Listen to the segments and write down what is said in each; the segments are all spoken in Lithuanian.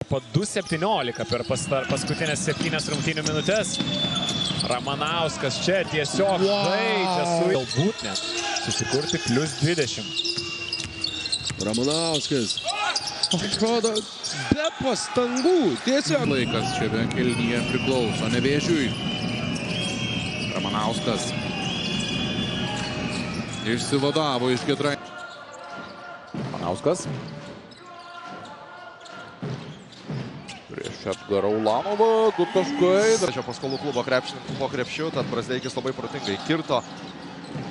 tarpu 2:17 per paskutinės 7 rungtynių minutės. Ramanauskas čia tiesiog žaidžia su galbūt net susikurti +20. Ramanauskas. Atrodo, be pastangų. Tiesiog laikas šiame kėlinyje priklauso Nevėžiui. Ramanauskas išsivadavo iš Giedraičio. Ramanauskas. Prieš Edgarą Ulanovą, 2 taškai. Čia Paskolų klubo krepšininkų po krepšiu, tad Brazdeikis labai protingai kirto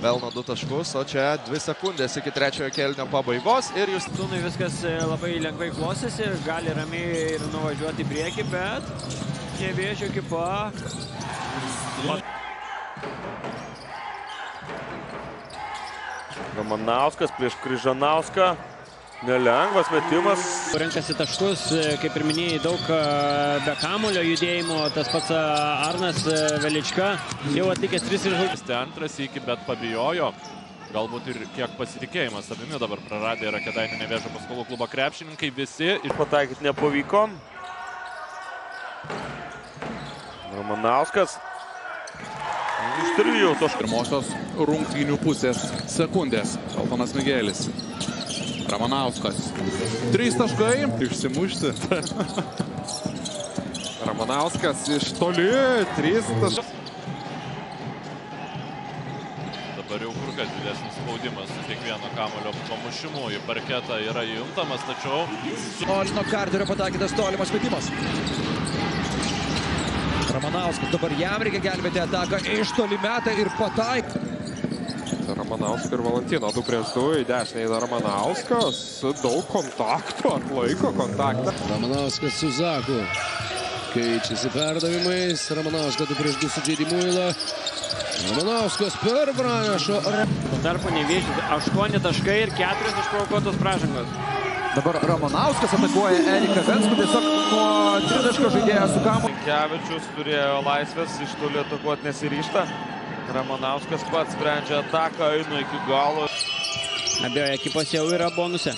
Velno 2 taškus, o čia 2 sekundės iki 3-ojo kėlinio pabaigos. Ir jūs... Sūnui viskas labai lengvai klostėsi, gali ramiai ir nuvažiuoti į priekį, bet Nevėžio ekipa. Ramanauskas prieš Kryžanauską. Nelengvas metimas. Renkasi taškus, kaip ir minėjai, daug be kamulio judėjimo. Tas pats Arnas Velička jau atlikęs 3 žaidžius. Antras iki, bet pabijojo. Galbūt ir kiek pasitikėjimas savimi dabar praradė yra Kėdainių Nevėžio Paskolų klubo krepšininkai. Visi išpataikyti nepavyko. Ramanauskas. Iš 3 taškų. Pirmosios rungtynių pusės sekundės. Alfonas Miguelis. Ramanauskas. 3 taškai. Išsimušti. Ramanauskas iš toli. 3 taškai. Dabar jau kur kas didesnis spaudimas su kiekvieno kamulio pamušimu į parketą yra juntamas, tačiau... Olino Karterio pataikytas tolimas metimas. Ramanauskas dabar jam reikia gelbėti ataką. Iš toli meta ir pataiko. Ramanauskas ir Valentino 2-2 į dešinę į Ramanauskas. Daug kontaktų, atlaiko kontaktą. Ramanauskas su Zaku. Keičiasi perdavimais. Ramanauskas 2-2 su Džeidi Muila. Ramanauskas per Branešo. Tarpu Nevėžis 8 taškai ir 4 išprovokuotos pražangos. Dabar Ramanauskas atakuoja Eriką Venskų. Tiesiog nuo 3 žaidėjas su kamu. Kevičius turėjo laisvės, iš toli atakuoti nesiryžta. Ramanauskas pats sprendžia ataką, eina iki galo. Abejo ekipos jau yra bonuse.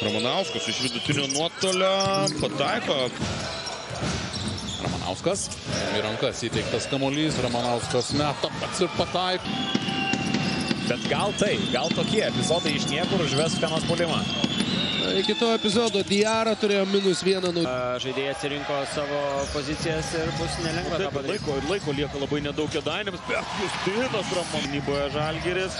Ramanauskas iš vidutinio nuotolio pataiko. Ramanauskas. Į rankas įteiktas kamuolys. Ramanauskas meta pats ir pataiko. Bet gal tokie epizodai iš niekur užves Utenos puolimą. Iki to epizodo Diarra turėjo -1. Žaidėjai atsirinko savo pozicijas ir bus nelengva tą padaryti. Laiko lieka labai nedaug Kėdainiams, bet Justinas Ramanauskas. Žalgiris.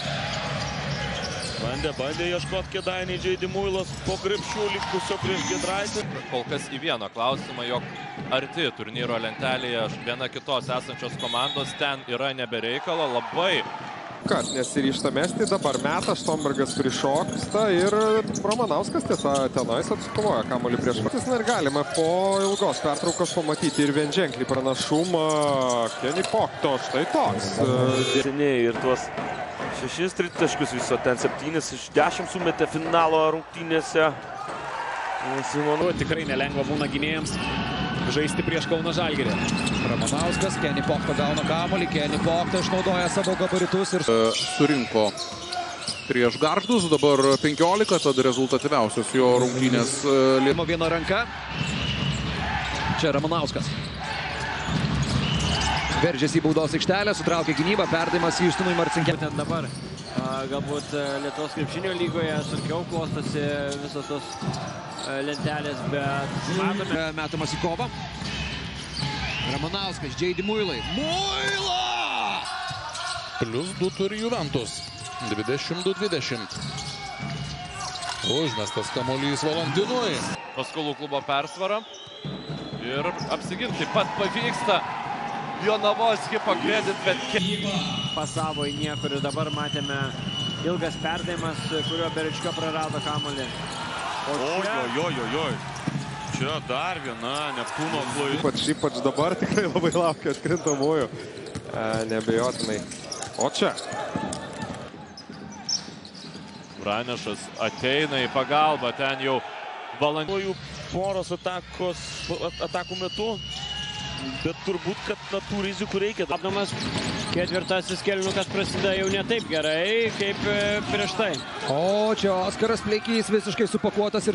Bandė ieškoti Kėdainiai Džeidi Muilas po krepšių likusio prieš Giedraitį. Kol kas į vieną klausimą, jog arti turnyro lentelėje viena kitos esančios komandos ten yra nebereikalo. Labai Kas nesiryžta mesti, dabar meta, Štombergas prišoksta ir Ramanauskas tiesa tenais atsikovoja kamuolį prieš patys. Ir galima po ilgos pertraukos pamatyti ir vienženklį pranašumą Kenny Pokto. Štai toks. Seniai ir tuos 6 tritaškius viso, ten 7 iš 10 sumetė finalo rungtynėse. Tikrai nelengva būna gynėjams žaisti prieš Kauno Žalgirį. Ramanauskas, Kenny Pokto gauna kamuolį. Kenny Pokto išnaudoja savo gabaritus ir Surinko prieš Gargždus, dabar 15, tad rezultatyviausios jo rungtynės. Viena ranka. Čia Ramanauskas. Veržiasi į baudos aikštelę, sutraukia gynybą, perdavimas Justinui Marcinkevičiui. Dabar galbūt Lietuvos krepšinio lygoje sunkiau klostosi visos tos lentelės, bet matome. Metamas į kovą. Ramanauskas, Džeidi Muilai. Muila! +2 turi Juventus. 22-20. Užmestas kamuolys Valentinui. Paskolų klubo persvara. Ir apsiginti taip pat pavyksta. Jonavos hipokredit, bet Pasavo į niekur ir dabar matėme ilgas perdavimas, kurio Berička prarado kamuolį. Ojojojojoj. Čia dar viena Neptūno klaida. Ypač dabar tikrai labai laukia atkrintamųjų. Neabejotinai. O čia. Pranešas ateina į pagalbą, ten jau valandųjų poros atakų metu. Bet turbūt, kad tų rizikų reikia. Apnamas ketvirtasis kėlinukas prasideda jau ne taip gerai, kaip prieš tai. O čia Oskaras Pleikys visiškai supakuotas ir